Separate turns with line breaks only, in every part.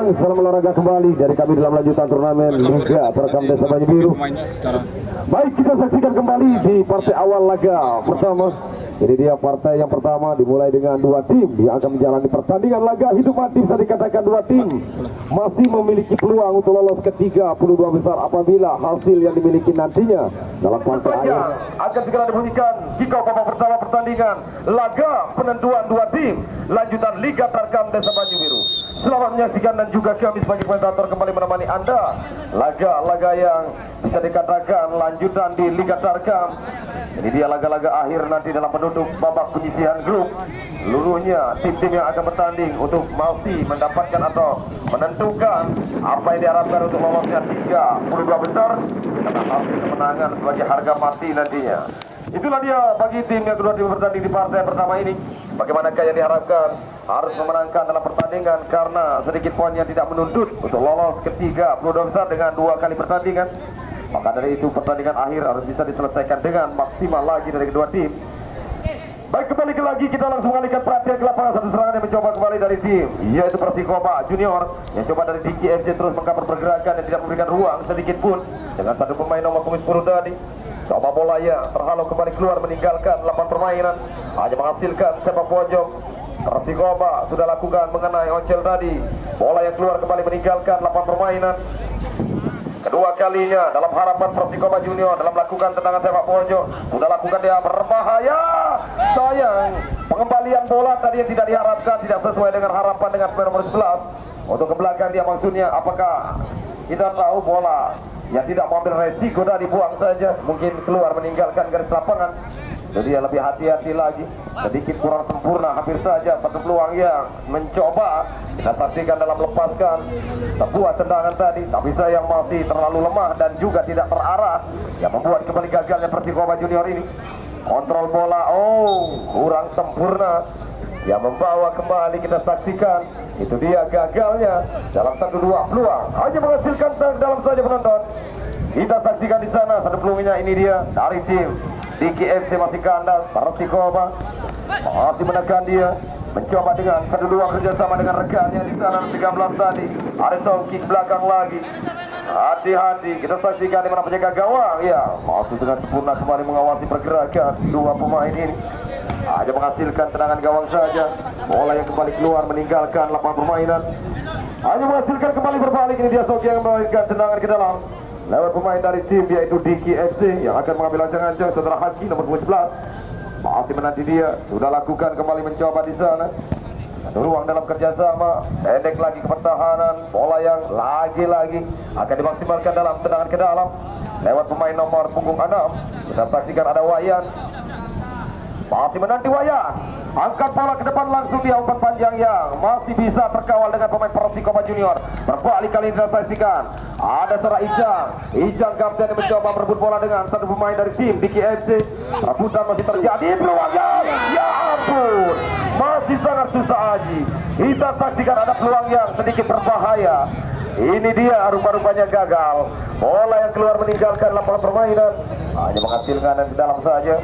siang, salam olahraga kembali dari kami dalam lanjutan turnamen Liga Terekam Desa Banyu Biru. Baik, kita saksikan kembali di partai awal laga pertama. Ini dia partai yang pertama dimulai dengan dua tim yang akan menjalani pertandingan laga hidup mati. Bisa dikatakan dua tim masih memiliki peluang untuk lolos ke 32 besar apabila hasil yang dimiliki nantinya dalam partai akhir akan segera dibunyikan. Kick-off babak pertama pertandingan laga penentuan dua tim lanjutan Liga Terekam Desa Banyu Biru. Selamat menyaksikan dan juga kami sebagai komentator kembali menemani Anda. Laga-laga yang bisa dikatakan lanjutan di Liga Terekam. Ini dia laga-laga akhir nanti dalam penutup babak penyisihan grup. Seluruhnya tim-tim yang akan bertanding untuk masih mendapatkan atau menentukan apa yang diharapkan untuk lolosnya 32 besar karena hasil kemenangan sebagai harga mati nantinya. Itulah dia bagi tim yang kedua tim bertanding di partai pertama ini. Bagaimanakah yang diharapkan? Harus memenangkan dalam pertandingan karena sedikit poin yang tidak menuntut untuk lolos ke 32 besar dengan 2 kali pertandingan. Maka dari itu pertandingan akhir harus bisa diselesaikan dengan maksimal lagi dari kedua tim. Baik, kembali lagi kita langsung mengalihkan perhatian ke lapangan. Satu serangan yang mencoba kembali dari tim yaitu Persikoba Junior yang coba dari Diki FC terus mengcover pergerakan dan tidak memberikan ruang sedikit pun dengan satu pemain nomor kumis biru tadi. Coba bola ya terhalau kembali keluar meninggalkan lapangan permainan, hanya menghasilkan sepak pojok. Persikoba sudah lakukan mengenai Oncel tadi, bola yang keluar kembali meninggalkan lapangan permainan kedua kalinya dalam harapan Persikoba Junior dalam melakukan tendangan sepak pojok. Sudah lakukan dia berbahaya, sayang pengembalian bola tadi yang tidak diharapkan, tidak sesuai dengan harapan dengan pemain nomor 11 untuk ke belakang dia. Maksudnya apakah kita tahu bola yang tidak mengambil resiko dan dibuang saja, mungkin keluar meninggalkan garis lapangan. Jadi dia lebih hati-hati lagi, sedikit kurang sempurna, hampir saja satu peluang yang mencoba kita saksikan dalam lepaskan sebuah tendangan tadi, tapi sayang masih terlalu lemah dan juga tidak terarah yang membuat kembali gagalnya Persikoba Junior ini. Kontrol bola, kurang sempurna yang membawa kembali kita saksikan. Itu dia gagalnya dalam 1-2 peluang, hanya menghasilkan dalam saja penonton. Kita saksikan di sana satu peluangnya, ini dia dari tim Diki FC masih kandas. Persikoba masih menekan dia, mencoba dengan 1-2 kerjasama dengan rekannya di sana 13 tadi. Ada sound kick belakang lagi. Hati-hati, kita saksikan di mana penjaga gawang ya masih dengan sempurna kembali mengawasi pergerakan dua pemain ini. Hanya menghasilkan tendangan gawang saja. Bola yang kembali keluar meninggalkan lapangan permainan, hanya menghasilkan kembali berbalik. Ini dia Sogi yang memberikan tendangan ke dalam lewat pemain dari tim yaitu Diki FC yang akan mengambil ancang-ancang setelah Haki nomor 11 masih menanti dia. Sudah lakukan kembali mencoba di sana. Ada ruang dalam kerjasama, pendek lagi ke pertahanan, bola yang lagi-lagi akan dimaksimalkan dalam tendangan ke dalam lewat pemain nomor punggung 6. Kita saksikan ada Wayan, masih menanti Wayan, angkat bola ke depan langsung dia umpan panjang yang masih bisa terkawal dengan pemain Persikoba Junior. Berbalik kali ini kita saksikan ada Tera Ijang kapten yang mencoba merebut bola dengan satu pemain dari tim Diki FC. Rebutan masih terjadi, peluangnya ya ampun masih sangat susah Aji. Kita saksikan ada peluang yang sedikit berbahaya. Ini dia rupa-rupanya gagal. Bola yang keluar meninggalkan lapangan permainan, hanya menghasilkan yang di dalam saja.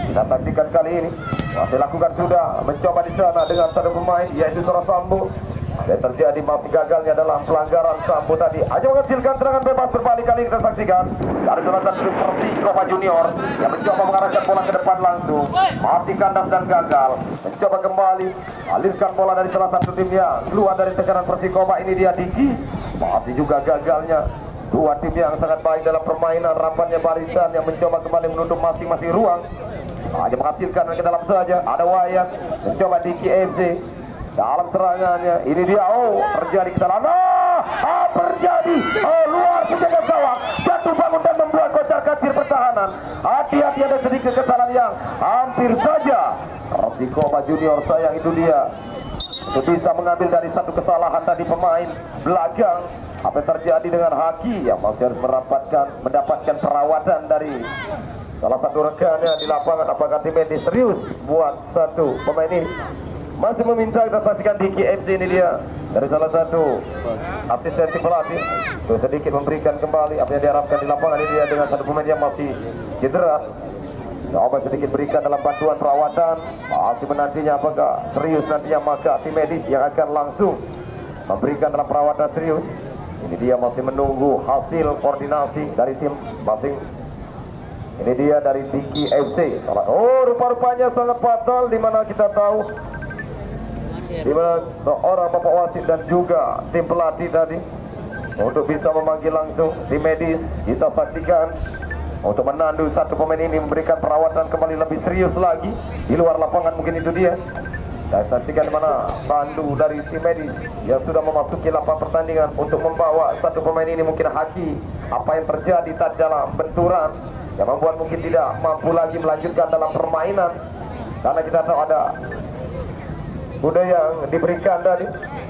Kita saksikan kali ini masih lakukan sudah mencoba di sana dengan satu pemain yaitu Tora Sambu. Yang terjadi masih gagalnya dalam pelanggaran Sambu tadi, hanya menghasilkan tendangan bebas berbalik kali kita saksikan dari salah satu Persikoba Junior yang mencoba mengarahkan bola ke depan langsung, masih kandas dan gagal. Mencoba kembali alirkan bola dari salah satu tim yang keluar dari tekanan Persikoba. Ini dia Diki, masih juga gagalnya. Dua tim yang sangat baik dalam permainan, rapatnya barisan yang mencoba kembali menutup masing-masing ruang, hanya menghasilkan ke dalam saja. Ada Wayan mencoba Diki FC dalam serangannya. Ini dia, terjadi kesalahan, terjadi luar penjaga gawang, jatuh bangun dan membuat kocar kacir pertahanan. Hati-hati, ada sedikit kesalahan yang hampir saja Persikoba Junior sayang. Itu dia untuk bisa mengambil dari satu kesalahan tadi pemain belakang. Apa yang terjadi dengan Haki yang masih harus mendapatkan perawatan dari salah satu rekannya di lapangan. Apakah tim medis serius buat satu pemain ini? Masih meminta kita saksikan Diki FC. Ini dia dari salah satu asistensi pelatih untuk sedikit memberikan kembali apa yang diharapkan di lapangan. Ini dia dengan satu pemain yang masih cedera. Coba sedikit berikan dalam bantuan perawatan, masih menantinya apakah serius nantinya, maka tim medis yang akan langsung
memberikan dalam perawatan serius. Ini dia masih menunggu hasil koordinasi dari tim masing. Ini dia dari Diki FC. Rupa-rupanya sangat fatal, dimana kita tahu dimana seorang bapak wasit dan juga tim pelatih tadi untuk bisa memanggil langsung tim medis. Kita saksikan untuk menandu satu pemain ini memberikan perawatan kembali lebih serius lagi di luar lapangan. Mungkin itu dia. Dan saksikan di mana pandu dari tim medis yang sudah memasuki lapangan pertandingan untuk membawa satu pemain ini. Mungkin Haki, apa yang terjadi tadi dalam benturan yang membuat mungkin tidak mampu lagi melanjutkan dalam permainan, karena kita tahu ada kuda yang diberikan tadi.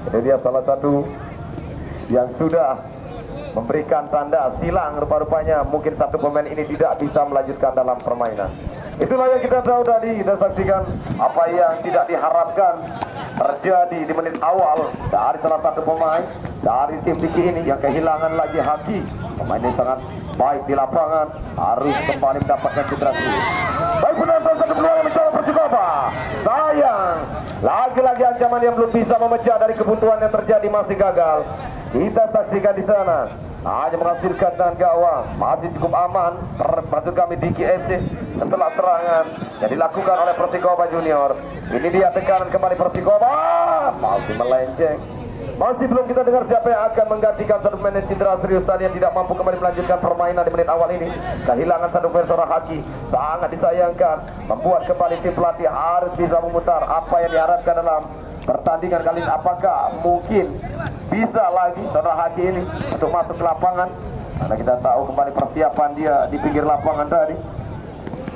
Ini dia salah satu yang sudah memberikan tanda silang. Rupa-rupanya mungkin satu pemain ini tidak bisa melanjutkan dalam permainan. Itulah yang kita tahu tadi. Kita saksikan apa yang tidak diharapkan terjadi di menit awal dari salah satu pemain dari tim Diki ini yang kehilangan lagi Haki. Pemain ini sangat baik di lapangan, harus kembali mendapatkan cedera serius. Baik, penonton satu peluang yang mencoba Persikoba. Sayang, lagi-lagi ancaman yang belum bisa memecah dari kebutuhan yang terjadi masih gagal. Kita saksikan di sana hanya menghasilkan dengan gawang, masih cukup aman. Maksud kami Diki FC setelah serangan yang dilakukan oleh Persikoba Junior. Ini dia tekanan kembali Persikoba, masih melenceng. Masih belum kita dengar siapa yang akan menggantikan satu pemain cedera serius tadi yang tidak mampu kembali melanjutkan permainan di menit awal ini. Kehilangan satu pemain seorang Haki sangat disayangkan, membuat kembali tim pelatih harus bisa memutar apa yang diharapkan dalam pertandingan kali ini. Apakah mungkin bisa lagi seorang Haki ini untuk masuk ke lapangan? Karena kita tahu kembali persiapan dia di pinggir lapangan tadi.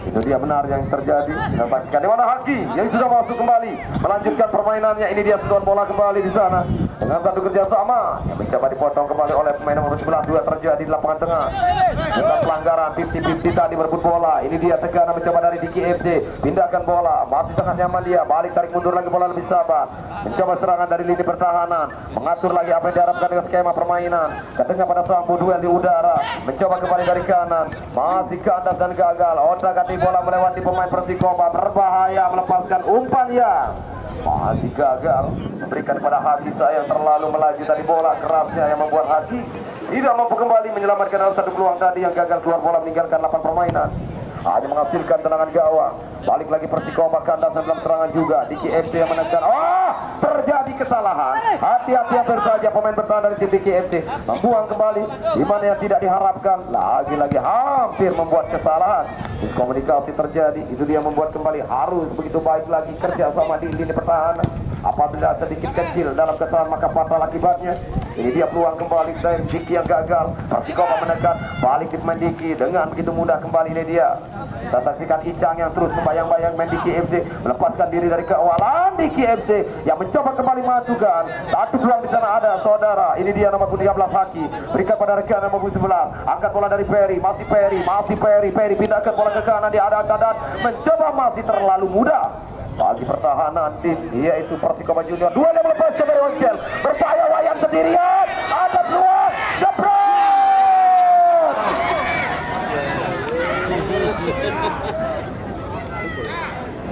Itu dia benar yang terjadi. Kita saksikan di mana Haki yang sudah masuk kembali melanjutkan permainannya. Ini dia sentuhan bola kembali di sana dengan satu kerjasama yang mencoba dipotong kembali oleh pemain nomor 92 terjadi di lapangan tengah. Bukan pelanggaran, 50-50 tadi berebut bola. Ini dia tekanan mencoba dari Diki FC, pindahkan bola, masih sangat nyaman dia, balik tarik mundur lagi bola lebih sabar, mencoba serangan dari lini pertahanan, mengatur lagi apa yang diharapkan dengan skema permainan. Ketengah pada sambu duel di udara, mencoba kembali dari kanan, masih kandas dan gagal. Otak ganti bola melewati pemain Persikoba, berbahaya melepaskan umpan yang masih gagal, memberikan kepada Haki yang terlalu melaju tadi. Bola kerasnya yang membuat Haki tidak mampu kembali menyelamatkan dalam satu peluang tadi yang gagal keluar bola meninggalkan lapangan permainan. Hanya menghasilkan tendangan gawang. Balik lagi Persikoba kandasan dalam serangan juga. Diki FC yang menekan. Terjadi kesalahan. Hati-hati saja pemain bertahan dari tim Diki FC membuang kembali di mana yang tidak diharapkan. Lagi-lagi hampir membuat kesalahan. Miskomunikasi terjadi. Itu dia membuat kembali harus begitu baik lagi kerja sama di lini pertahanan. Apabila sedikit kecil dalam kesalahan maka fatal akibatnya. Ini dia peluang kembali dari Diki yang gagal. Persikoba menekan, balik di pemain Diki dengan begitu mudah kembali. Ini dia. Kita saksikan Icang yang terus membayang-bayang main Diki FC, melepaskan diri dari keawalan Diki FC yang mencoba kembali majukan. Satu peluang di sana ada saudara. Ini dia nomor 13 Haki, berikan pada rekan nomor 11. Angkat bola dari Perry, masih Perry pindahkan bola ke kanan, dia ada dan mencoba, masih terlalu mudah bagi pertahanan tim yaitu Persikoba Junior. Dua yang melepaskan dari Onkel, berbahaya wayang sendirian, ada peluang, jebret.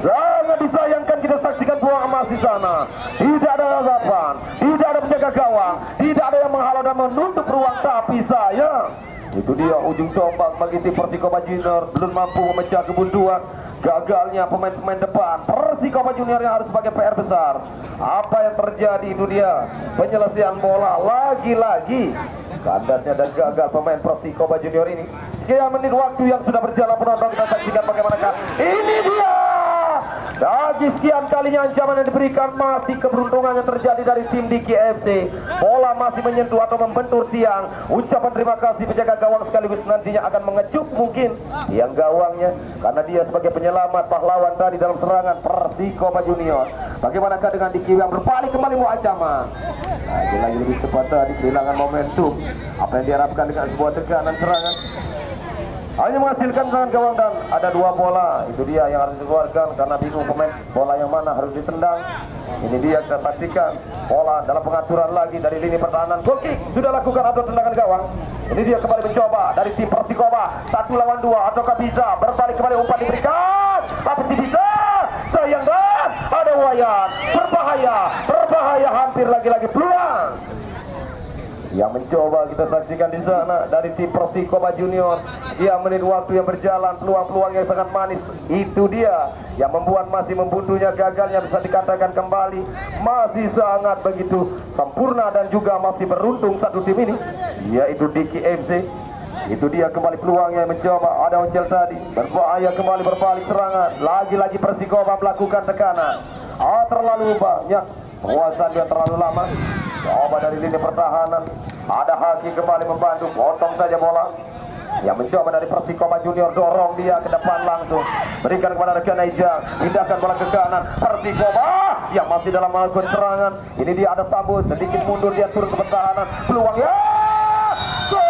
Sangat disayangkan kita saksikan peluang emas di sana. Tidak ada harapan, tidak ada penjaga gawang, tidak ada yang menghalau dan menutup ruang, tapi sayang itu dia ujung tombak bagi tim Persikoba Junior, belum mampu memecah kebuntuan. Gagalnya pemain-pemain depan Persikoba Junior yang harus sebagai PR besar. Apa yang terjadi itu dia penyelesaian bola lagi-lagi kandasnya dan gagal pemain Persikoba Junior ini. Sekian menit waktu yang sudah berjalan, penonton kita saksikan bagaimanakah ini dia. Lagi sekian kalinya ancaman yang diberikan, masih keberuntungan yang terjadi dari tim Diki FC. Bola masih menyentuh atau membentur tiang. Ucapan terima kasih penjaga gawang sekaligus nantinya akan mengecup mungkin tiang gawangnya, karena dia sebagai penyelamat pahlawan tadi dalam serangan Persikoba Junior. Bagaimanakah dengan Diki yang berbalik kembali mau ancaman? Lagi lebih cepat tadi, kehilangan momentum. Apa yang diharapkan dengan sebuah tekanan serangan hanya menghasilkan dengan gawang dan ada dua bola. Itu dia yang harus dikeluarkan karena bingung pemain bola yang mana harus ditendang. Ini dia kita saksikan bola dalam pengaturan lagi dari lini pertahanan. Goal kick sudah lakukan atau tendangan gawang. Ini dia kembali mencoba dari tim Persikoba, 1 lawan 2 ataukah bisa berbalik kembali, umpan diberikan, apa sih bisa? Sayang dan ada wayan, berbahaya hampir lagi peluang. yang mencoba kita saksikan di sana dari tim Persikoba Junior. Dia menit waktu yang berjalan, peluang-peluang yang sangat manis. Itu dia yang membuat masih membuntunya gagalnya bisa dikatakan kembali. Masih sangat begitu sempurna dan juga masih beruntung satu tim ini, yaitu Diki FC. Itu dia kembali peluangnya mencoba, ada Oncel tadi berbahaya kembali berbalik serangan. Lagi-lagi Persikoba melakukan tekanan. Terlalu banyak penguasaan dia, terlalu lama. Coba dari lini pertahanan, ada Haki kembali membantu, potong saja bola. Yang mencoba dari Persikoba Junior, dorong dia ke depan langsung, berikan kepada rekan Ejang, pindahkan bola ke kanan. Persikoba yang masih dalam melakukan serangan. Ini dia ada Sambu, sedikit mundur dia turun ke pertahanan. Peluangnya, gol!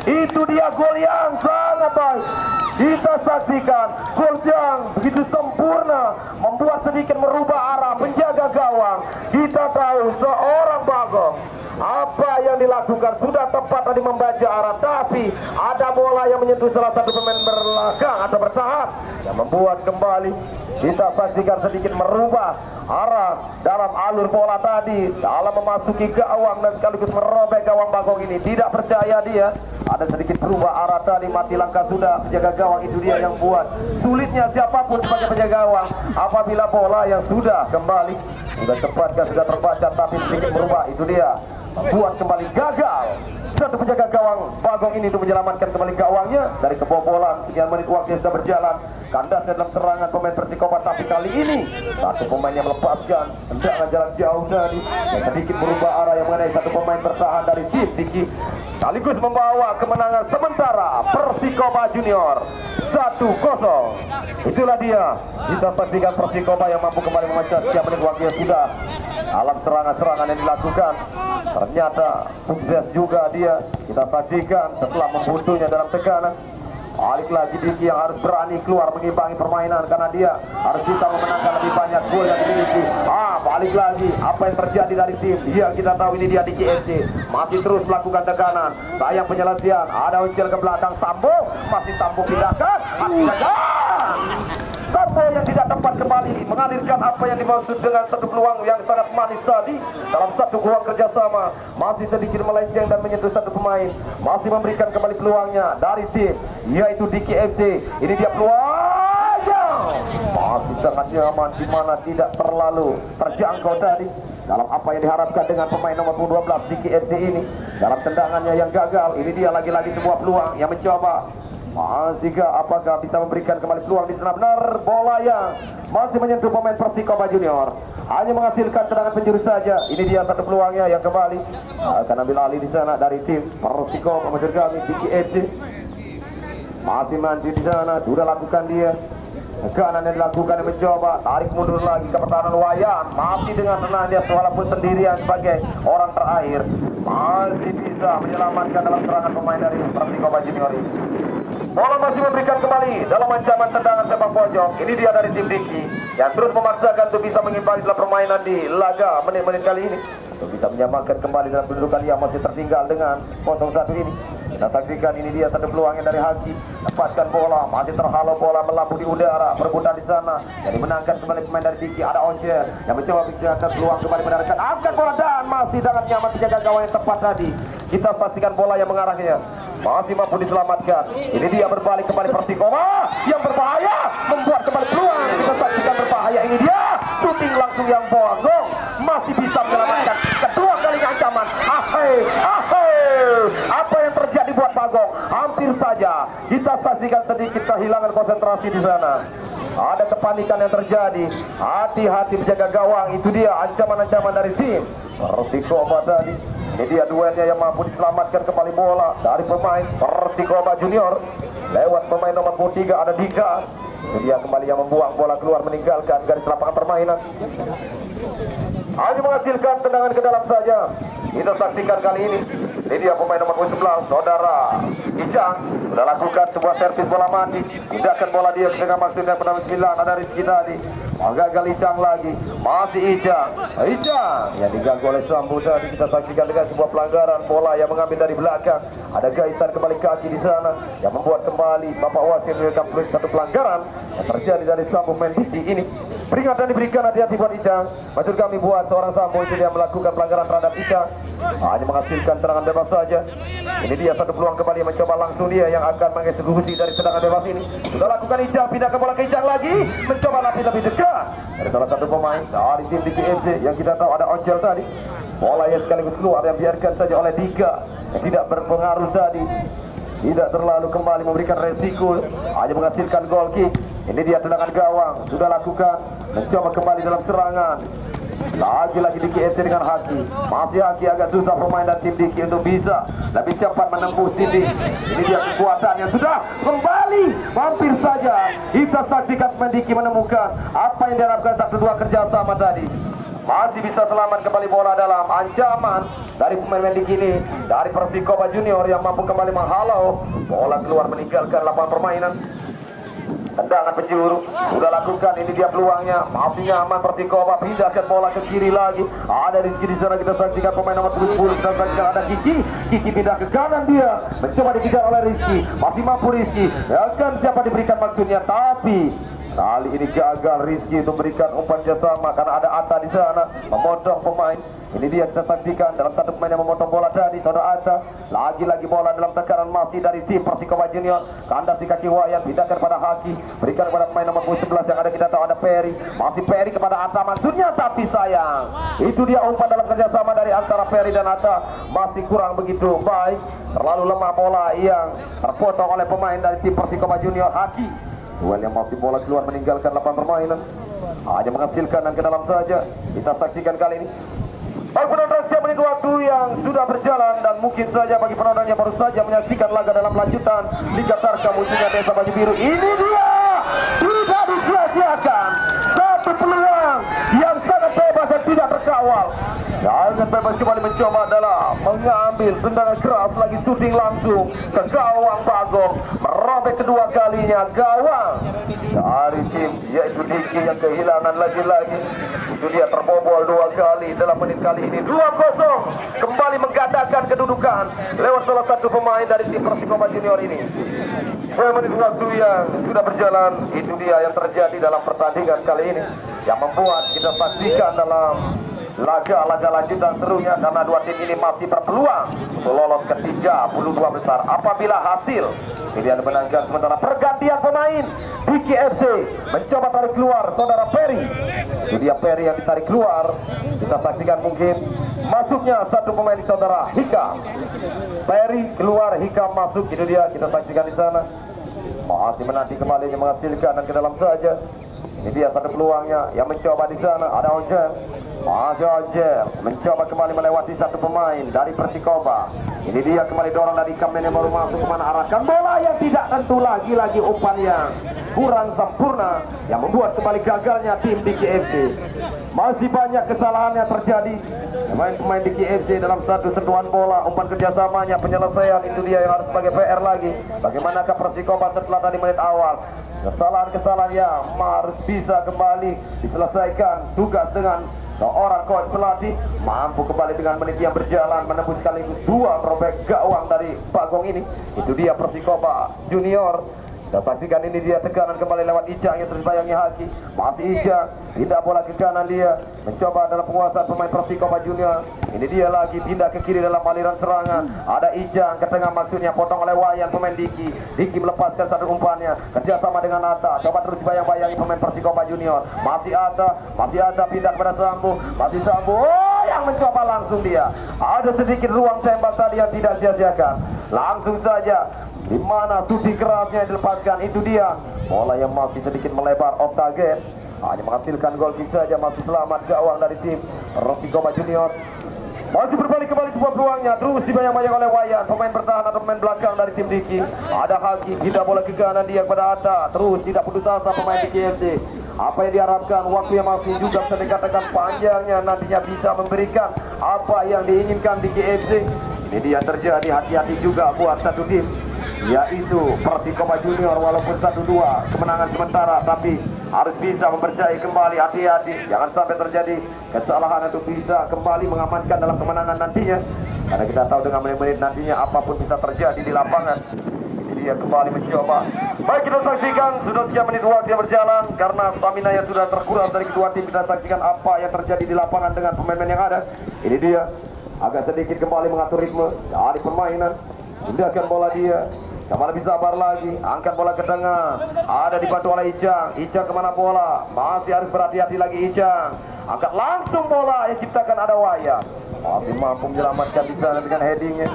Itu dia gol yang sangat baik. Kita saksikan gol yang begitu sempurna, membuat sedikit merubah arah penjaga gawang. Kita tahu seorang Bagong, apa yang dilakukan sudah tepat tadi membaca arah, tapi ada bola yang menyentuh salah satu pemain belakang atau bertahan yang membuat kembali kita saksikan sedikit merubah arah dalam alur bola tadi, dalam memasuki gawang dan sekaligus merobek gawang Bagong ini. Tidak percaya dia, ada sedikit berubah arah tadi, mati langkah sudah penjaga gawang. Itu dia yang buat sulitnya siapapun sebagai penjaga gawang apabila bola yang sudah kembali, sudah tepat, sudah terbaca, tapi sedikit berubah. Itu dia membuat kembali gagal satu penjaga gawang Bagong ini untuk menyelamatkan kembali gawangnya dari kebobolan. Sekian menit waktu yang sudah berjalan, kandasnya dalam serangan pemain Persikoba, tapi kali ini satu pemain yang melepaskan tendangan jarak jauh tadi yang sedikit berubah arah yang mengenai satu pemain bertahan dari tim Diki, sekaligus membawa kemenangan sementara Persikoba Junior 1-0. Itulah dia, kita saksikan Persikoba yang mampu kembali memecah setiap menit waktu yang sudah dalam serangan-serangan yang dilakukan. Ternyata sukses juga dia, kita saksikan setelah membuntunya dalam tekanan. Balik lagi Diki yang harus berani keluar mengimbangi permainan, karena dia harus bisa memenangkan lebih banyak gol yang dimiliki. Balik lagi apa yang terjadi dari tim dia, kita tahu ini dia Diki FC masih terus melakukan tekanan. Sayang penyelesaian, ada Uncil ke belakang, Sambo masih Sambo pindahkan, Sambo yang tidak tepat kembali mengalirkan apa yang dimaksud dengan satu peluang yang sangat manis tadi dalam satu gol kerjasama. Masih sedikit melenceng dan menyentuh satu pemain, masih memberikan kembali peluangnya dari tim yaitu Diki FC. Ini dia peluangnya, masih sangat nyaman, dimana tidak terlalu terjangkau tadi dalam apa yang diharapkan dengan pemain nomor 12 Diki FC ini dalam tendangannya yang gagal. Ini dia lagi-lagi sebuah peluang yang mencoba. Masihkah apakah bisa memberikan kembali peluang di sana? Benar, bola yang masih menyentuh pemain Persikoba Junior, hanya menghasilkan tendangan penjuru saja. Ini dia satu peluangnya yang kembali akan ambil alih di sana dari tim Persikoba, maksud kami Diki FC. Masih mandi di sana, sudah lakukan dia. Kanan yang dilakukan, yang mencoba tarik mundur lagi ke pertahanan Wayan, masih dengan tenang dia walaupun sendirian sebagai orang terakhir, masih bisa menyelamatkan dalam serangan pemain dari Persikoba Junior ini. Bola masih memberikan kembali dalam ancaman tendangan sepak pojok. Ini dia dari tim Diki yang terus memaksakan untuk bisa mengimbangi dalam permainan di laga menit-menit kali ini, untuk bisa menyamakan kembali dalam kedudukan yang masih tertinggal dengan 0-1 ini. Kita saksikan ini dia satu peluangnya dari Haki, lepaskan bola, masih terhalau bola melambung di udara, perebutan di sana yang dimenangkan kembali pemain dari Diki. Ada Oncel yang mencoba menjaga peluang kembali menarikkan, angkat bola dan masih sangat nyaman penjaga gawang yang tepat tadi. Kita saksikan bola yang mengarahnya, masih mampu diselamatkan. Ini dia berbalik kembali Persikoba yang berbahaya, membuat kembali peluang. Kita saksikan berbahaya, ini dia shooting langsung yang Bagong masih bisa menyelamatkan kedua kalinya ancaman. Apa yang terjadi buat Bagong? Hampir saja kita saksikan sedikit kehilangan konsentrasi di sana. Ada kepanikan yang terjadi. Hati-hati penjaga gawang. Itu dia ancaman-ancaman dari tim Persikoba tadi. Ini dia duelnya yang mampu diselamatkan kembali bola dari pemain Persikoba Junior lewat pemain nomor 3 ada Dika. Ini dia kembali yang membuang bola keluar meninggalkan garis lapangan permainan, hanya menghasilkan tendangan ke dalam saja. Kita saksikan kali ini. Ini dia pemain nomor 11 saudara Ijang sudah lakukan sebuah servis bola mati, pindahkan bola dia dengan maksud yang bernama 9 ada Rizky tadi. Gagal Ijang lagi, masih Ijang yang diganggu oleh Sambu tadi. Kita saksikan dengan sebuah pelanggaran bola yang mengambil dari belakang. Ada gaitan kembali kaki di sana yang membuat kembali Bapak wasit memberikan satu pelanggaran yang terjadi dari Sambu main Diki ini. Peringatan diberikan, hati-hati buat Ijang. Maksud kami buat seorang Sambo itu dia melakukan pelanggaran terhadap Ijang, hanya menghasilkan tendangan bebas saja. Ini dia satu peluang kembali, mencoba langsung dia yang akan mengeksekusi dari tendangan bebas ini. Sudah lakukan Ijang, pindahkan bola ke Ijang lagi, mencoba lebih dekat. Ada salah satu pemain dari tim Diki FC yang kita tahu ada Ojel tadi. Bola yang sekaligus keluar yang biarkan saja oleh Dika yang tidak berpengaruh tadi. Tidak terlalu kembali memberikan resiko, hanya menghasilkan goal kick. Ini dia tendangan gawang, sudah lakukan, mencoba kembali dalam serangan. Lagi-lagi Diki FC dengan Haki. Masih Haki, agak susah pemain dan tim Diki untuk bisa lebih cepat menembus dinding. Ini dia kekuatan yang sudah kembali. Hampir saja kita saksikan pemain Diki menemukan apa yang diharapkan satu dua kerjasama tadi. Masih bisa selamat kembali bola dalam ancaman dari pemain Diki ini, dari Persikoba Junior yang mampu kembali menghalau. Bola keluar meninggalkan lapangan permainan. Tendangan penjuru sudah lakukan, ini dia peluangnya, masih nyaman Persikoba, pindahkan bola ke kiri lagi. Ada Rizky di sana, kita saksikan pemain nomor 70, kita saksikan ada Kiki pindah ke kanan, dia mencoba dikejar oleh Rizky, masih mampu Rizky, akan siapa diberikan maksudnya, tapi kali ini gagal Rizky untuk memberikan umpan jasama karena ada Atta di sana memotong pemain. Ini dia kita saksikan dalam satu pemain yang memotong bola tadi, saudara Atta. Lagi-lagi bola dalam tekanan masih dari tim Persikoba Junior. Kandas di kaki Wayan, pindahkan pada Haki, berikan kepada pemain nomor 11 yang ada kita tahu ada Perry. Masih Perry kepada Atta maksudnya, tapi sayang. Itu dia umpan dalam kerjasama dari antara Perry dan Atta, masih kurang begitu baik. Terlalu lemah bola yang terpotong oleh pemain dari tim Persikoba Junior. Haki duel yang masih bola keluar meninggalkan lapangan permainan, hanya menghasilkan dan ke dalam saja. Kita saksikan kali ini. Baik penonton, setiap menit waktu yang sudah berjalan dan mungkin saja bagi penonton yang baru saja menyaksikan laga dalam lanjutan Liga Tarkam Ujungnya Desa Banyu Biru, ini dia tidak disia-siakan satu peluang yang sangat bebas dan tidak terkawal. Jangan bebas kembali mencoba adalah mengambil tendangan keras lagi, syuting langsung ke gawang Bagong, merobek kedua kalinya gawang dari tim yaitu Diki yang kehilangan lagi-lagi. Itu dia terbobol dua kali dalam menit kali ini. 2-0 kembali menggandakan kedudukan lewat salah satu pemain dari tim Persikoba Junior ini. 2 menit waktu yang sudah berjalan, itu dia yang terjadi dalam pertandingan kali ini yang membuat kita saksikan dalam laga lanjutan serunya, karena dua tim ini masih berpeluang untuk lolos ke 32 besar apabila hasil pilihan dimenangkan. Sementara pergantian pemain, Diki FC mencoba tarik keluar saudara Perry. Itu dia Perry yang ditarik keluar. Kita saksikan mungkin masuknya satu pemain di saudara Hika. Perry keluar, Hika masuk. Itu dia kita saksikan di sana. Masih menanti kembali menghasilkan dan ke dalam saja. Ini dia satu peluangnya yang mencoba di sana. Ada Ojel, masih Ojel mencoba kembali melewati satu pemain dari Persikoba. Ini dia kembali dorong dari Kamen yang baru masuk, kemana arahkan bola yang tidak tentu, lagi-lagi umpan yang kurang sempurna yang membuat kembali gagalnya tim Diki FC. Masih banyak kesalahan yang terjadi pemain Diki FC dalam satu sentuhan bola, umpan kerjasamanya, penyelesaian, itu dia yang harus sebagai PR lagi. Bagaimanakah Persikoba setelah tadi menit awal, kesalahan-kesalahan yang harus bisa kembali diselesaikan. Tugas dengan seorang coach pelatih mampu kembali dengan menit yang berjalan menembus sekaligus 2 robek gawang dari Bagong ini. Itu dia Persikoba Junior. Kita saksikan ini dia tekanan kembali lewat Ijang yang terus bayangi Haki. Masih Ijang, pindah bola ke kanan dia, mencoba dalam penguasaan pemain Persikoba Junior. Ini dia lagi pindah ke kiri dalam aliran serangan. Ada Ijang ke tengah maksudnya, potong oleh Wayan pemain Diki. Diki melepaskan satu umpannya, kerjasama dengan Atta, coba terus bayang-bayangi pemain Persikoba Junior. Masih Atta pindah kepada Sambu, masih Sambu. Oh, yang mencoba langsung dia. Ada sedikit ruang tembak tadi yang tidak sia-siakan. Langsung saja di mana shooting kerasnya dilepaskan, itu dia bola yang masih sedikit melebar off target, hanya menghasilkan goal kick saja. Masih selamat gawang dari tim Persikoba Junior. Masih berbalik kembali sebuah peluangnya, terus dibayang-bayang oleh Wayan, pemain bertahan atau pemain belakang dari tim Diki. Ada Haki, pindah bola ke kanan dia kepada Atta, terus tidak putus asa pemain Diki FC. Apa yang diharapkan, waktu yang masih juga bisa dikatakan panjangnya, nantinya bisa memberikan apa yang diinginkan Diki FC. Ini dia terjadi, hati-hati juga buat satu tim, yaitu Persikoba Junior. Walaupun 1-2 kemenangan sementara, tapi harus bisa mempercayai kembali, hati-hati jangan sampai terjadi kesalahan untuk bisa kembali mengamankan dalam kemenangan nantinya, karena kita tahu dengan menit-menit nantinya apapun bisa terjadi di lapangan. Ini dia kembali mencoba. Baik, kita saksikan sudah sekian menit waktu yang berjalan. Karena stamina yang sudah terkuras dari kedua tim, kita saksikan apa yang terjadi di lapangan dengan pemain-pemain yang ada. Ini dia agak sedikit kembali mengatur ritme dari permainan. Pindahkan bola dia, coba lebih sabar lagi, angkat bola ke tengah, ada dibantu oleh Icang. Icang kemana bola, masih harus berhati-hati lagi Icang. Angkat langsung bola yang ciptakan ada Waya, masih mampu menyelamatkan di sana dengan headingnya.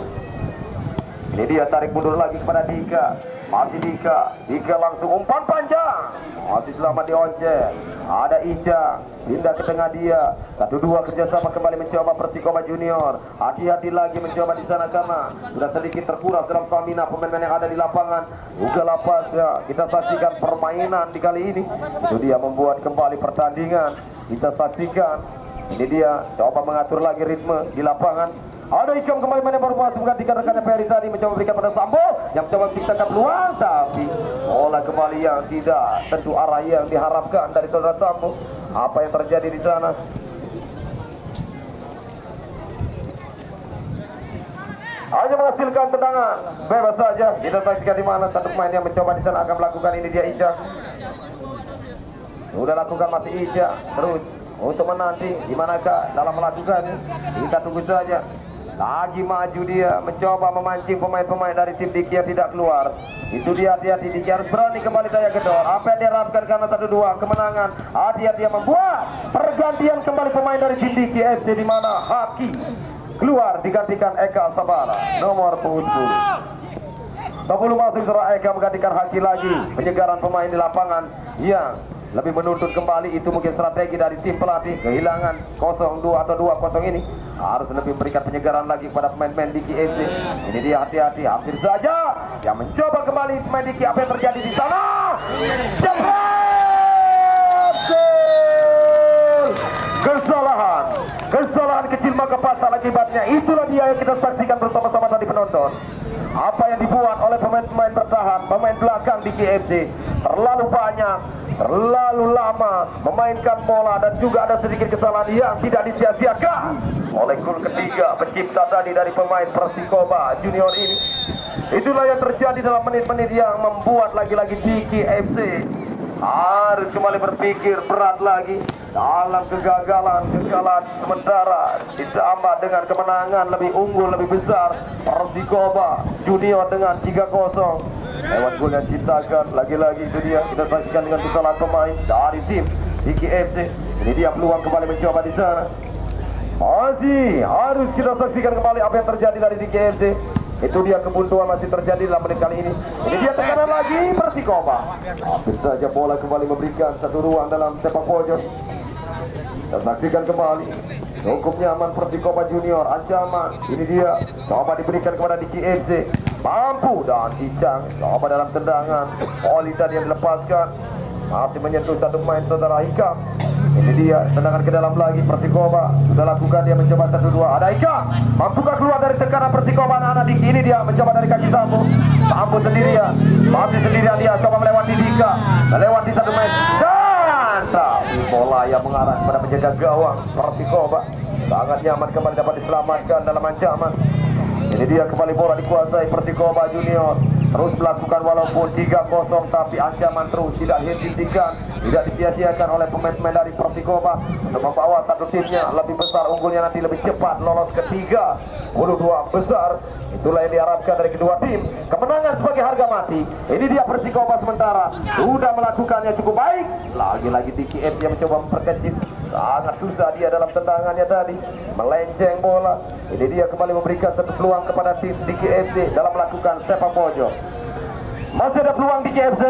Ini dia tarik mundur lagi kepada Dika, masih Dika langsung umpan panjang, masih selamat dionceng. Ada Icang, pindah ke tengah dia, 1-2 kerjasama kembali mencoba Persikoba Junior. Hati-hati lagi mencoba di sana karena sudah sedikit terkuras dalam stamina pemain-pemain yang ada di lapangan. Juga lapangan kita saksikan permainan di kali ini, itu dia membuat kembali pertandingan. Kita saksikan, ini dia coba mengatur lagi ritme di lapangan. Ada Ikam kembali baru masuk menggantikan rekannya Peri tadi, mencoba berikan pada Sambo yang mencoba menciptakan peluang, tapi bola kembali yang tidak tentu arah yang diharapkan dari saudara Sambo. Apa yang terjadi di sana? Hanya menghasilkan tendangan bebas saja. Kita saksikan di mana satu pemain yang mencoba di sana akan melakukan, ini dia Ica. Sudah lakukan, masih Ica terus untuk menanti di manakah dalam melakukannya. Kita tunggu saja. Lagi maju dia, mencoba memancing pemain-pemain dari tim Diki yang tidak keluar. Itu dia, hati-hati, Diki harus berani kembali daya gedor. Apa yang diharapkan karena 1-2 kemenangan. Hati-hati yang membuat pergantian kembali pemain dari tim Diki FC, di mana Haki keluar digantikan Eka Sabara nomor 10. Sebelum masuk surah Eka menggantikan Haki lagi, penyegaran pemain di lapangan yang lebih menuntut kembali. Itu mungkin strategi dari tim pelatih. Kehilangan 0-2 atau 2-0 ini harus lebih memberikan penyegaran lagi kepada pemain-pemain Diki FC. Ini dia, hati-hati, hampir saja yang mencoba kembali pemain Diki. Apa yang terjadi di sana? Kesalahan kecil maka fatal akibatnya. Itulah dia yang kita saksikan bersama-sama tadi penonton. Apa yang dibuat oleh pemain-pemain bertahan, pemain belakang Diki FC, terlalu banyak, terlalu lama memainkan bola, dan juga ada sedikit kesalahan yang tidak disia-siakan oleh gol ketiga pencipta tadi dari pemain Persikoba Junior ini. Itulah yang terjadi dalam menit-menit yang membuat lagi-lagi Diki FC harus kembali berpikir berat lagi dalam kegagalan sementara, ditambah dengan kemenangan lebih unggul, lebih besar Persikoba Junior dengan 3-0 lewat gol yang ciptakan. Lagi-lagi itu dia kita saksikan dengan kesalahan pemain dari tim Diki FC. Ini dia peluang kembali mencoba di sana. Masih harus kita saksikan kembali apa yang terjadi dari Diki FC. Itu dia kebuntuan masih terjadi dalam menit kali ini. Ini dia tekanan lagi Persikoba. Hampir saja bola kembali memberikan satu ruang dalam sepak pojok. Kita saksikan kembali cukup nyaman Persikoba Junior. Ancaman ini dia coba diberikan kepada Diki FC. Mampu, dan Icang coba dalam tendangan. Oli tadi yang dilepaskan masih menyentuh satu pemain saudara Hikam. Ini dia tendangan ke dalam lagi Persikoba sudah lakukan, dia mencoba 1-2. Ada Ika, mampukah keluar dari tekanan Persikoba anak-anak Diki? Ini dia mencoba dari kaki Sambo sendirian, masih sendirian dia coba melewati Dika, melewati satu main, dan tapi bola yang mengarah kepada penjaga gawang Persikoba sangat nyaman kembali dapat diselamatkan dalam ancaman. Ini dia kembali bola dikuasai Persikoba Junior, terus melakukan walaupun 3-0, tapi ancaman terus tidak dihentikan, tidak disia-siakan oleh pemain-pemain dari Persikoba untuk membawa satu timnya lebih besar, unggulnya nanti lebih cepat lolos ke 32 besar. Itulah yang diharapkan dari kedua tim, kemenangan sebagai harga mati. Ini dia Persikoba sementara sudah melakukannya cukup baik. Lagi-lagi Diki FC yang mencoba memperkecil, sangat susah dia dalam tendangannya tadi, melenceng bola. Ini dia kembali memberikan satu peluang kepada tim Diki FC dalam melakukan sepak pojok. Masih ada peluang Diki FC,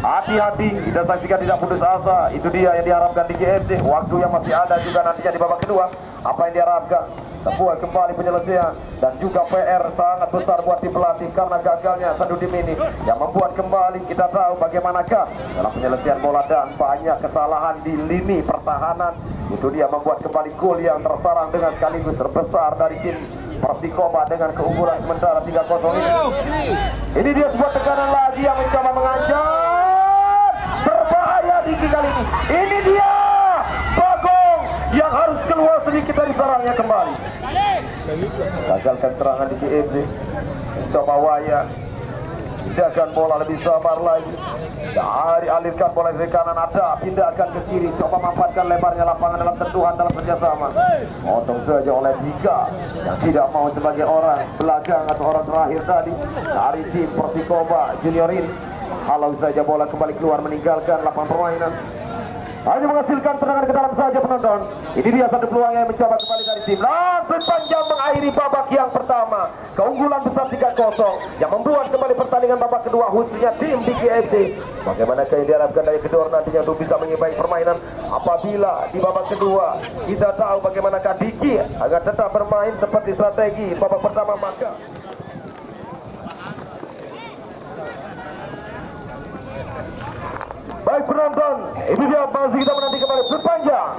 hati-hati, kita saksikan tidak putus asa. Itu dia yang diharapkan Diki FC. Waktu yang masih ada juga nantinya di babak kedua. Apa yang diharapkan? Sebuah kembali penyelesaian dan juga PR sangat besar buat tim pelatih karena gagalnya satu tim ini yang membuat kembali kita tahu bagaimanakah dalam penyelesaian bola dan banyak kesalahan di lini pertahanan. Itu dia membuat kembali gol yang tersarang dengan sekaligus terbesar dari tim Persikoba dengan keunggulan sementara 3-0 ini. Ini dia sebuah tekanan lagi yang mencoba mengancam, berbahaya Diki kali ini. Ini dia Bagong yang harus keluar sedikit dari sarangnya kembali. Gagalkan serangan Diki FC, mencoba Waya. pindahkan bola lebih sabar lagi. Dari alirkan bola dari kanan, ada pindahkan ke kiri, coba memanfaatkan lebarnya lapangan dalam sentuhan dalam kerjasama. Potong saja oleh Dika yang tidak mau sebagai orang belakang atau orang terakhir tadi dari tim Persikoba Junior ini. Halau saja bola kembali keluar meninggalkan lapangan permainan. Hanya menghasilkan tendangan ke dalam saja penonton. Ini dia satu peluang yang mencoba kembali dari tim Lampin Panjang mengakhiri babak yang pertama. Keunggulan besar 3-0 yang membuat kembali pertandingan babak kedua khususnya tim DKFC. Bagaimana yang diharapkan dari kedua nantinya untuk bisa mengimbangi permainan apabila di babak kedua kita tahu bagaimanakah Diki agar tetap bermain seperti strategi babak pertama. Maka baik penonton, ini dia masih kita menanti kembali berpanjang.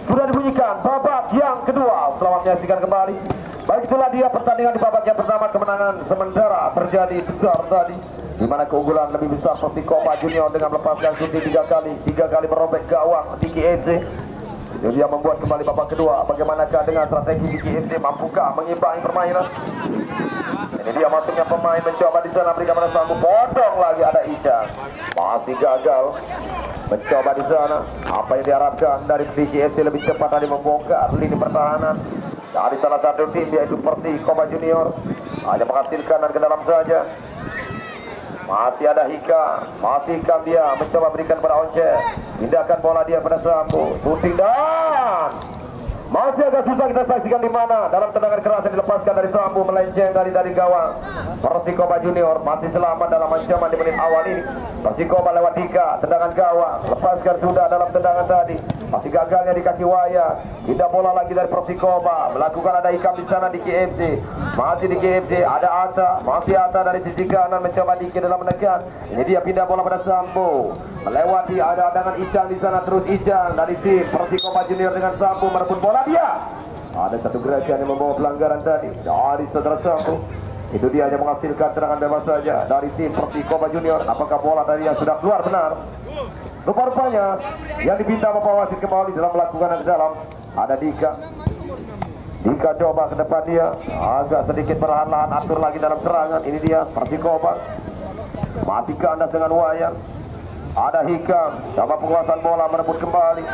Sudah dibunyikan babak yang kedua. Selamat menyaksikan kembali. Baik, itulah dia pertandingan di babak yang pertama. Kemenangan sementara terjadi besar tadi, di mana keunggulan lebih besar Persikoba Junior dengan melepaskan shooting 3 kali merobek gawang DKFC. Itu dia membuat kembali babak kedua. Bagaimanakah dengan strategi DKFC, mampukah mengimbangi permainan? Ini dia masuknya pemain mencoba di sana berikan pada Sambu, potong lagi ada Ica, masih gagal mencoba di sana. Apa yang diharapkan dari DKFC lebih cepat tadi membongkar lini pertahanan dari salah satu tim yaitu Persikoba Junior, hanya menghasilkan dan ke dalam saja. Masih ada Hika, masih Hikam dia mencoba berikan pada Once, pindahkan bola dia pada Sambu, shooting dan masih agak susah kita saksikan di mana dalam tendangan keras yang dilepaskan dari Sambu melenceng dari gawang. Persikoba Junior masih selamat dalam ancaman di menit awal ini. Persikoba lewat Dika, tendangan gawang, lepaskan sudah dalam tendangan tadi. Masih gagalnya di kaki wayang. Pindah bola lagi dari Persikoba, melakukan ada Hikam di sana di KFC. Masih di KFC ada Atta, masih Atta dari sisi kanan mencoba Diki dalam menekan. Ini dia pindah bola pada Sambu. Melewati ada dengan Icang di sana, terus Icang dari tim Persikoba Junior dengan Sambu merebut bola dia. Ada satu gerakan yang membawa pelanggaran tadi dari saudara Sambu. Itu dia hanya menghasilkan tendangan bebas saja dari tim Persikoba Junior. Apakah bola dari yang sudah keluar benar? Rupa-rupanya yang diminta membawa wasit kembali dalam melakukan ke dalam ada Dika. Dika coba ke depan dia, agak sedikit perlahan-lahan atur lagi dalam serangan. Ini dia Persikoba masih kandas dengan wayang. Ada Hikam, coba penguasaan bola merebut kembali.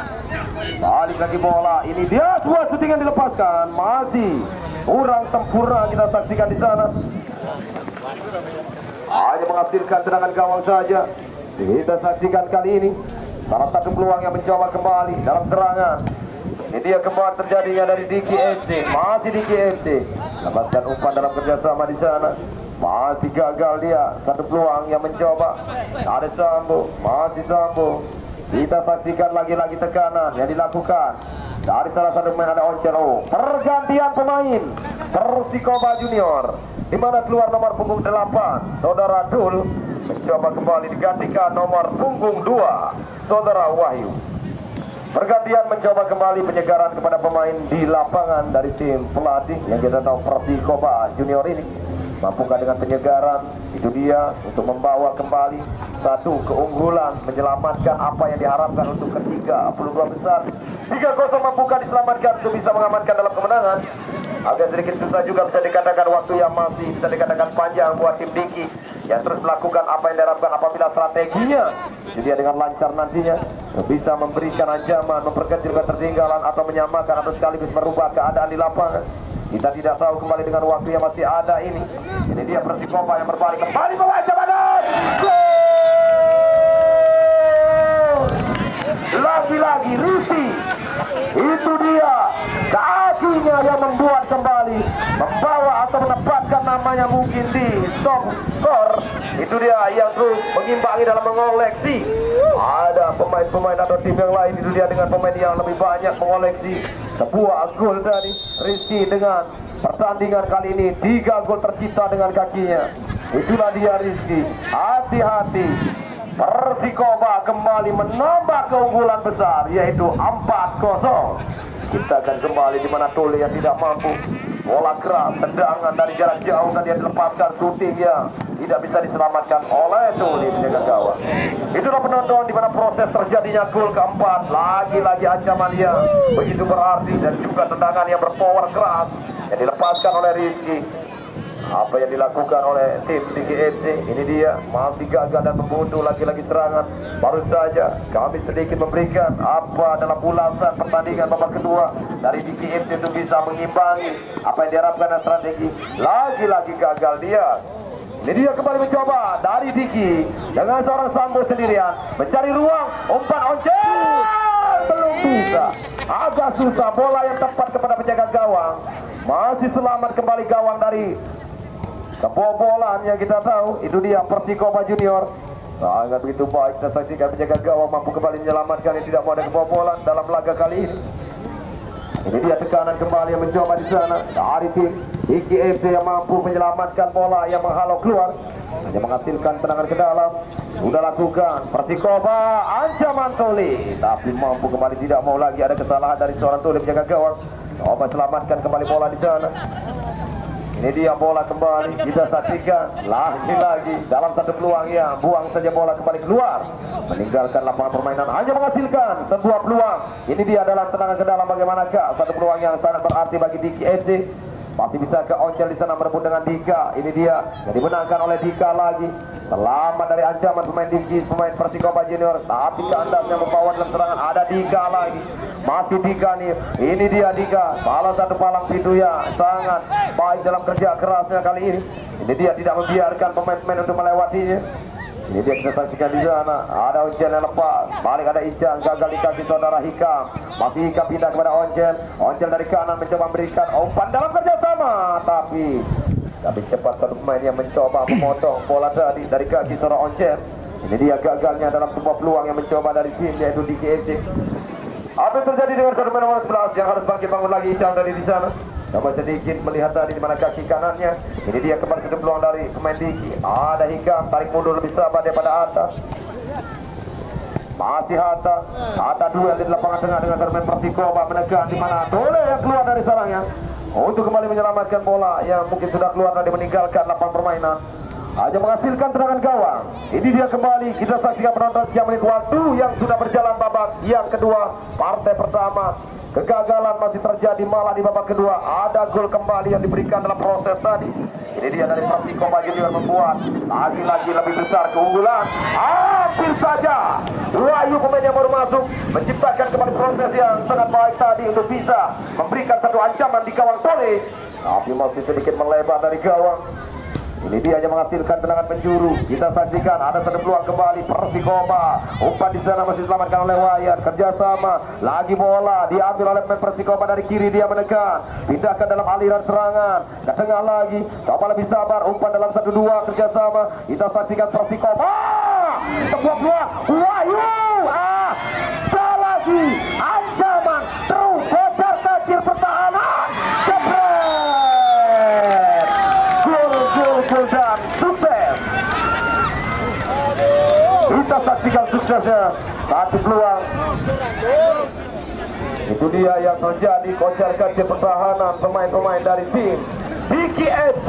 Balik lagi bola, ini dia sebuah syuting yang dilepaskan. Masih kurang sempurna kita saksikan di sana. Hanya menghasilkan tendangan gawang saja. Kita saksikan kali ini salah satu peluang yang mencoba kembali dalam serangan. Ini dia kembali terjadinya dari Diki FC, masih Diki FC. Lepaskan umpan dalam kerjasama di sana. Masih gagal dia, satu peluang yang mencoba. Ada Sambu, masih Sambu. Kita saksikan lagi-lagi tekanan yang dilakukan dari salah satu pemain ada Oncelo. Pergantian pemain Persikoba Junior, di mana keluar nomor punggung 8 Saudara Dul, mencoba kembali digantikan nomor punggung 2 Saudara Wahyu. Pergantian mencoba kembali penyegaran kepada pemain di lapangan dari tim pelatih yang kita tahu Persikoba Junior ini. Mampukah dengan penyegaran? Itu dia untuk membawa kembali satu keunggulan, menyelamatkan apa yang diharapkan untuk ketiga 32 besar. 3-0 mampukah diselamatkan untuk bisa mengamankan dalam kemenangan. Agak sedikit susah juga bisa dikatakan, waktu yang masih bisa dikatakan panjang buat tim Diki yang terus melakukan apa yang diharapkan apabila strateginya jadi dengan lancar nantinya bisa memberikan ancaman, memperkecil ketertinggalan atau menyamakan atau sekaligus merubah keadaan di lapangan. Kita tidak tahu kembali dengan waktu yang masih ada ini. Ini dia Persikoba yang berbalik kembali membaca badan. Lagi-lagi Rizky. Itu dia kakinya yang membuat kembali membawa atau menempatkan namanya mungkin di skor. Itu dia yang terus mengimbangi dalam mengoleksi. Ada pemain-pemain atau tim yang lain, itu dia dengan pemain yang lebih banyak mengoleksi sebuah gol dari Rizky. Dengan pertandingan kali ini 3 gol tercipta dengan kakinya. Itulah dia Rizky. Hati-hati, Persikoba kembali menambah keunggulan besar yaitu 4-0. Kita akan kembali di mana Tole yang tidak mampu. Bola keras, tendangan dari jarak jauh dan dia dilepaskan, shooting yang tidak bisa diselamatkan oleh Tole penjaga gawang. Itulah penonton di mana proses terjadinya gol keempat. Lagi-lagi ancaman yang begitu berarti dan juga tendangan yang berpower keras yang dilepaskan oleh Rizky. apa yang dilakukan oleh tim DKFC. Ini dia masih gagal dan membuntu lagi-lagi serangan. Baru saja kami sedikit memberikan apa dalam ulasan pertandingan babak kedua dari DKFC untuk bisa mengimbangi apa yang diharapkan dan strategi. Lagi-lagi gagal dia. Ini dia kembali mencoba dari Diki dengan seorang Sambo sendirian mencari ruang, umpan Oncel belum bisa. Agak susah, bola yang tepat kepada penjaga gawang. Masih selamat kembali gawang dari kebobolan yang kita tahu. Itu dia Persikoba Junior. Sangat begitu baik kita saksikan penjaga gawang mampu kembali menyelamatkan yang tidak mau ada kebobolan dalam laga kali ini. Ini dia tekanan kembali yang mencoba di sana dari tim DKFC yang mampu menyelamatkan bola yang menghalau keluar, hanya menghasilkan tendangan ke dalam. Sudah lakukan Persikoba ancaman Tuli, tapi mampu kembali tidak mau lagi ada kesalahan dari seorang Tuli penjaga gawang. Coba selamatkan kembali bola di sana. Ini dia bola kembali kita saksikan lagi-lagi dalam satu peluang yang buang saja bola kembali keluar, meninggalkan lapangan permainan, hanya menghasilkan sebuah peluang. Ini dia dalam tendangan ke dalam, bagaimanakah satu peluang yang sangat berarti bagi DKFC. Masih bisa ke Oncel di sana merebut dengan Dika. Ini dia yang dimenangkan oleh Dika lagi. Selamat dari ancaman pemain Diki, pemain Persikoba Junior. Tapi keandasnya membawa dalam serangan ada Dika lagi. Masih Dika nih. Ini dia Dika. Salah satu palang pintu yang sangat baik dalam kerja kerasnya kali ini. Ini dia tidak membiarkan pemain-pemain untuk melewatinya. Ini dia kita saksikan di sana. Ada Oncel yang lepas. Balik ada Ican, gagal di kaki saudara Hikam. Masih Hikam pindah kepada Oncel. Oncel dari kanan mencoba memberikan umpan dalam kerjasama. Tapi cepat satu pemain yang mencoba memotong bola tadi dari kaki seorang Oncel. Ini dia gagalnya dalam sebuah peluang yang mencoba dari tim yaitu DKFC. Apa yang terjadi dengan satu pemain nomor 11 yang harus bangkit bangun lagi Ican dari di sana. Coba sedikit melihat tadi di mana kaki kanannya. Ini dia kembali satu peluang dari pemain Diki. Ada Hikam tarik mundur lebih sabar daripada Atta. Masih Atta duel di lapangan tengah dengan pemain Persikoba menekan di mana Tole yang keluar dari sarangnya untuk kembali menyelamatkan bola yang mungkin sudah keluar dan meninggalkan lapangan permainan. Hanya menghasilkan tendangan gawang. Ini dia kembali kita saksikan penonton sekian menit waktu yang sudah berjalan babak yang kedua partai pertama. Kegagalan masih terjadi malah di babak kedua. Ada gol kembali yang diberikan dalam proses tadi. Ini dia dari Persikoba Junior membuat lagi-lagi lebih besar keunggulan. Hampir saja Wahyu pemain yang baru masuk menciptakan kembali proses yang sangat baik tadi untuk bisa memberikan satu ancaman di gawang Tole. Tapi masih sedikit melebar dari gawang. Ini dia hanya menghasilkan tendangan penjuru. Kita saksikan ada satu peluang kembali Persikoba. Umpan di sana masih diselamatkan oleh Wayan. Kerjasama lagi bola diambil oleh pemain Persikoba dari kiri, dia menekan, pindahkan dalam aliran serangan ke tengah lagi. Coba lebih sabar, umpan dalam 1-2 kerjasama. Kita saksikan Persikoba. Sebuah peluang Wahyu. Tak lagi ancaman terus kocar kacir pertahanan. Dan sukses. Kita saksikan suksesnya satu peluang. Itu dia yang terjadi kocar kacir pertahanan pemain-pemain dari tim DKFC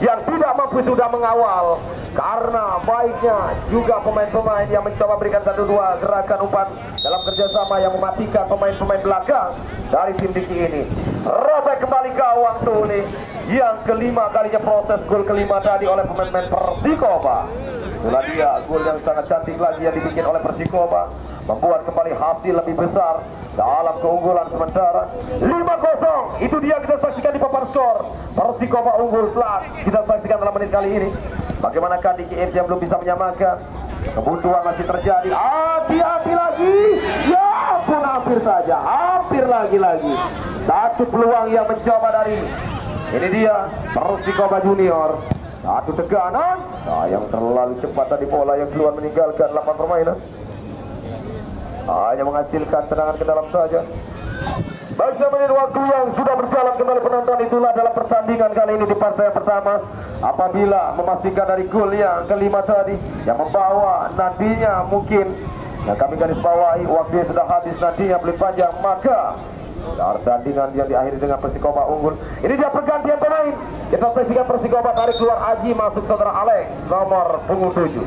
yang tidak mampu sudah mengawal karena baiknya juga pemain-pemain yang mencoba berikan 1-2 gerakan umpan dalam kerjasama yang mematikan pemain-pemain belakang dari tim Diki ini. Robek kembali gawang Tuli yang kelima kalinya proses gol kelima tadi oleh pemain-pemain Persikoba. Itulah dia gol yang sangat cantik lagi yang dibikin oleh Persikoba, membuat kembali hasil lebih besar dalam keunggulan sementara 5-0. Itu dia kita saksikan di papan skor. Persikoba unggul telah kita saksikan dalam menit kali ini. Bagaimanakah DKFC yang belum bisa menyamakan? Kebuntuan masih terjadi. Hati-hati lagi. Ya pun hampir saja. Hampir lagi-lagi. Satu peluang yang mencoba dari ini dia Persikoba Junior. Satu tekanan. Sayang terlalu cepat tadi bola yang keluar meninggalkan lapangan permainan. Hanya menghasilkan tendangan ke dalam saja. Baiknya menit waktu yang sudah berjalan kembali penonton, itulah dalam pertandingan kali ini di partai yang pertama. Apabila memastikan dari gol yang kelima tadi yang membawa nantinya mungkin yang kami garis bawahi waktunya sudah habis nantinya lebih panjang, maka pertandingan yang diakhiri dengan Persikoba unggul. Ini dia pergantian pemain. Kita saksikan Persikoba tarik keluar Aji, masuk saudara Alex nomor punggung 7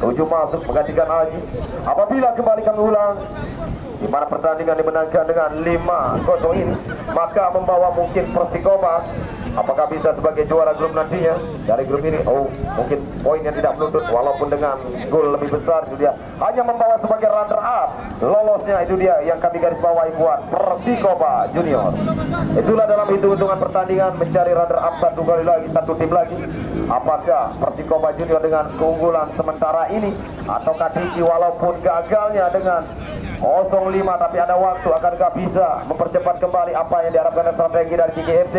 masuk menggantikan Aji. Apabila kembali kami ulang di mana pertandingan dimenangkan dengan 5-0 ini, maka membawa mungkin Persikoba apakah bisa sebagai juara grup nantinya dari grup ini? Oh, mungkin poinnya tidak menuntut, walaupun dengan gol lebih besar itu dia hanya membawa sebagai runner up. Lolosnya itu dia yang kami garis bawahi buat Persikoba Junior. Itulah dalam hitung-hitungan pertandingan mencari runner up satu kali lagi, satu tim lagi. Apakah Persikoba Junior dengan keunggulan sementara ini ataukah Diki walaupun gagalnya dengan 0-5 tapi ada waktu, akankah bisa mempercepat kembali apa yang diharapkan strategi dari Diki FC?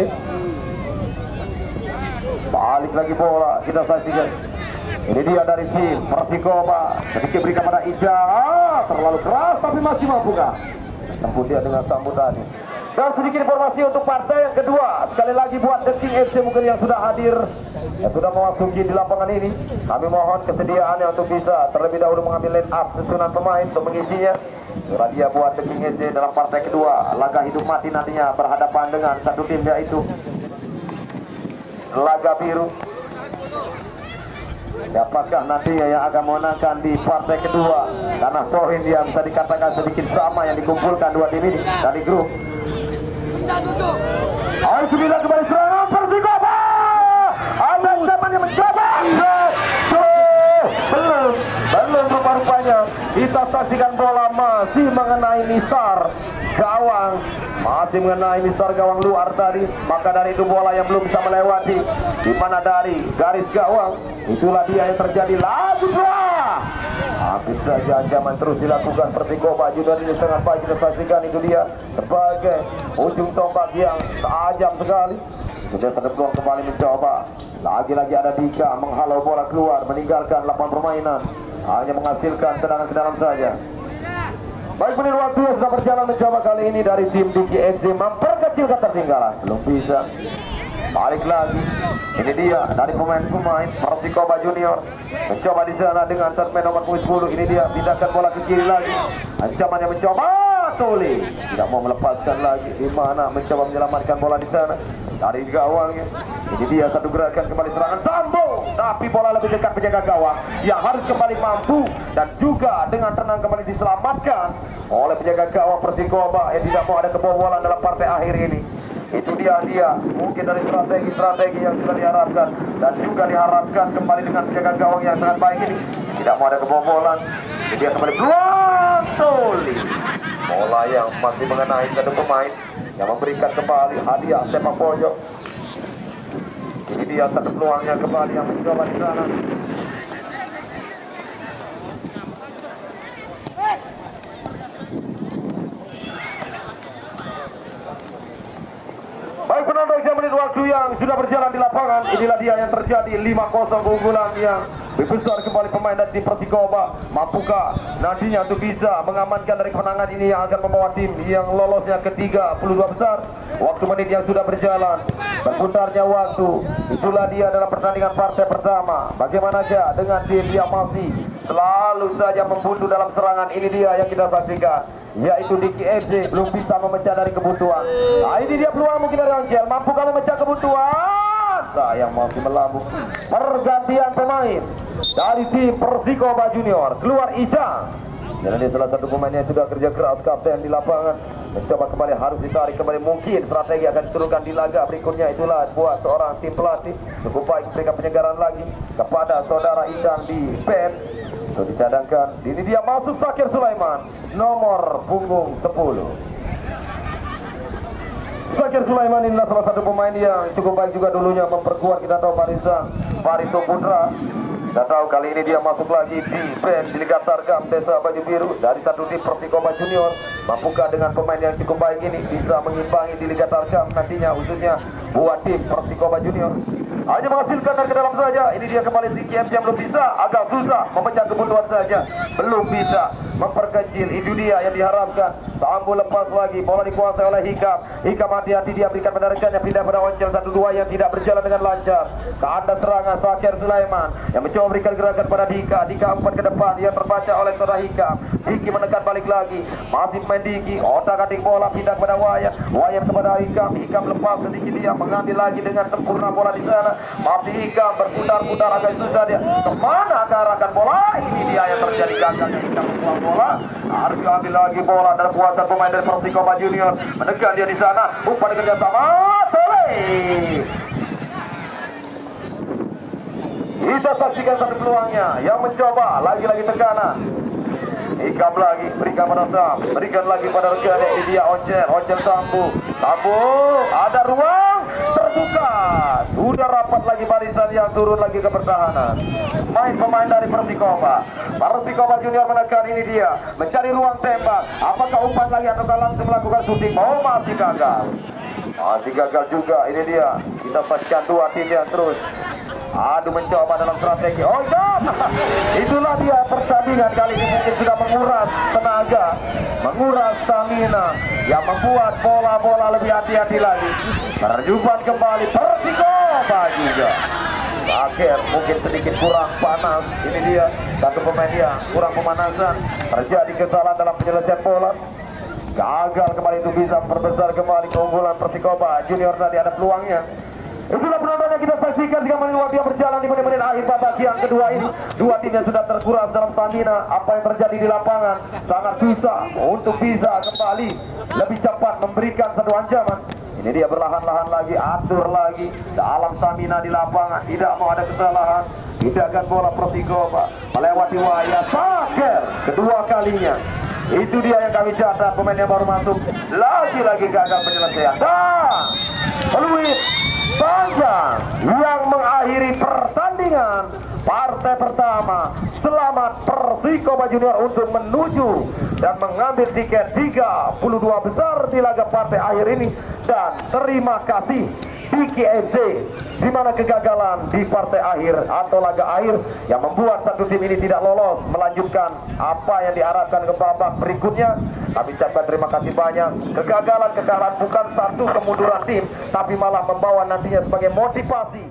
Balik lagi bola, kita saksikan. Ini dia dari tim Persikoba, ketika berikan pada Ija, terlalu keras tapi masih mampukah tempuh dia dengan sambutan. Dan sedikit informasi untuk partai yang kedua, sekali lagi buat The King FC mungkin yang sudah hadir, yang sudah memasuki di lapangan ini, kami mohon kesediaannya untuk bisa terlebih dahulu mengambil line up susunan pemain untuk mengisinya. Itulah dia buat The King FC dalam partai kedua, laga hidup mati nantinya berhadapan dengan satu tim, yaitu laga biru. Siapakah nantinya yang akan memenangkan di partai kedua? Karena poin yang bisa dikatakan sedikit sama yang dikumpulkan dua tim ini dari grup. Itu bila kembali serangan Persikoba. Ada zaman yang mencoba. Belum rupa-rupanya. Kita saksikan bola masih mengenai Nisar gawang, masih mengenai Mister gawang luar tadi. Maka dari itu bola yang belum bisa melewati di mana dari garis gawang, itulah dia yang terjadi. Laju bola hampir saja ancaman terus dilakukan Persikoba Junior ini sangat baik. Kita saksikan itu dia sebagai ujung tombak yang tajam sekali. Sudah satu peluang kembali mencoba. Lagi-lagi ada Dika menghalau bola keluar, meninggalkan lapangan permainan, hanya menghasilkan tendangan ke dalam saja. Baik, menit waktu yang sudah berjalan mencoba kali ini dari tim Diki FC memperkecil ketertinggalan, belum bisa. Balik lagi, ini dia dari pemain-pemain Persikoba Junior mencoba di sana dengan segmen nomor 10. Ini dia pindahkan bola ke kiri lagi, ancaman yang mencoba Tuli tidak mau melepaskan lagi, di mana mencoba menyelamatkan bola di sana dari gawangnya. Ini dia satu gerakan kembali serangan Sambo, tapi bola lebih dekat penjaga gawang yang harus kembali mampu dan juga dengan tenang kembali diselamatkan oleh penjaga gawang Persikoba yang tidak mau ada kebobolan dalam partai akhir ini. Itu dia mungkin dari strategi yang sudah diharapkan dan juga diharapkan kembali dengan penjaga gawang yang sangat baik ini, tidak mau ada kebobolan. Ini dia kembali peluang Tuli, bola yang masih mengenai satu pemain yang memberikan kembali hadiah sepak pojok. Ini dia satu peluangnya kembali yang mencoba di sana. Baik penonton, menit waktu yang sudah berjalan di lapangan, inilah dia yang terjadi 5-0 keunggulan yang lebih besar kembali pemain dari tim Persikoba. Mampukah nantinya untuk bisa mengamankan dari kemenangan ini yang akan membawa tim yang lolosnya ke 32 besar? Waktu menit yang sudah berjalan, berputarnya waktu, itulah dia dalam pertandingan partai pertama. Bagaimanakah dengan tim yang masih selalu saja membunuh dalam serangan? Ini dia yang kita saksikan, yaitu Diki FC belum bisa memecah dari kebutuhan. Nah, ini dia peluang mungkin dari Oncel, mampukah memecah kebutuhan? Sayang masih melambung. Pergantian pemain dari tim Persikoba Junior, keluar Ijang. Dan ini salah satu pemain yang sudah kerja keras, kapten di lapangan, mencoba kembali, harus ditarik kembali. Mungkin strategi akan diturunkan di laga berikutnya. Itulah buat seorang tim pelatih cukup baik memberikan penyegaran lagi kepada saudara Ijang di bench untuk dicadangkan. Ini dia masuk Sakir Sulaiman, nomor punggung 10. Sakir Sulaiman inilah salah satu pemain yang cukup baik juga dulunya memperkuat, kita tahu, barisan Barito Putra. Kita tahu kali ini dia masuk lagi di bench di Liga Tarkam Desa Baju Biru dari satu tim Persikoba Junior. Mampukah dengan pemain yang cukup baik ini bisa mengimbangi di Liga Tarkam nantinya, khususnya buat tim Persikoba Junior? Hanya menghasilkan dari ke dalam saja. Ini dia kembali di KMC yang belum bisa, agak susah memecah kebutuhan saja, belum bisa memperkecil. Itu dia yang diharapkan. Sambo lepas lagi, bola dikuasai oleh Hikam. Hikam hati-hati, dia berikan penarikannya, pindah pada Oncel 1-2 yang tidak berjalan dengan lancar. Ke anda serangan Sakir Sulaiman yang mencoba berikan gerakan pada Dika. Dika umpan ke depan, dia terbaca oleh saudara Hikam. Diki menekan balik lagi, masih main Diki, otak-atik bola pindah kepada Wayan. Wayan kepada Hikam. Hikam lepas sedikit, dia mengambil lagi dengan sempurna bola di sana. Masih Hikam berputar-putar, agak susah dia. Kemana akan arahkan bola? Ini dia yang terjadi gagalnya. Hikam membuang bola, harus diambil lagi bola dalam kuasa pemain dari Persikoba Junior. Menekan dia di sana, umpan kerjasama. Kita saksikan satu peluangnya yang mencoba lagi-lagi tekanan. Ikam lagi, berikan pada Sam, berikan lagi pada rekannya. Ini dia Oncel Sambu, ada ruang terbuka. Sudah rapat lagi barisan yang turun lagi ke pertahanan. Main pemain dari Persikoba Junior menekan. Ini dia mencari ruang tembak. Apakah umpan lagi atau langsung melakukan syuting? Oh, masih gagal juga. Ini dia, kita saksikan dua timnya terus adu mencoba dalam strategi. Oh jam, itulah dia pertandingan kali ini mungkin sudah menguras tenaga, menguras stamina, yang membuat bola-bola lebih hati-hati lagi. Terjuban kembali Persikoba juga. Akhir mungkin sedikit kurang panas. Ini dia satu pemain dia kurang pemanasan. Terjadi kesalahan dalam penyelesaian bola. Gagal kembali itu bisa memperbesar kembali keunggulan Persikoba Junior. Tadi ada peluangnya. Itulah penonton yang kita saksikan jika menit waktu yang berjalan di menit-menit akhir babak yang kedua ini. Dua tim yang sudah terkuras dalam stamina. Apa yang terjadi di lapangan sangat susah untuk bisa kembali lebih cepat memberikan satu ancaman. Ini dia berlahan-lahan lagi, atur lagi dalam stamina di lapangan. Tidak mau ada kesalahan. Tindakan bola Persikoba melewati wayar Saker kedua kalinya. Itu dia yang kami catat, pemain yang baru masuk lagi-lagi gagal penyelesaian. Dan peluit panjang yang mengakhiri pertandingan partai pertama. Selamat Persikoba Junior untuk menuju dan mengambil tiket 32 besar di laga partai akhir ini. Dan terima kasih Diki FC, di mana kegagalan di partai akhir atau laga akhir yang membuat satu tim ini tidak lolos melanjutkan apa yang diharapkan ke babak berikutnya. Kami ucapkan terima kasih banyak. Kegagalan bukan satu kemunduran tim, tapi malah membawa nantinya sebagai motivasi.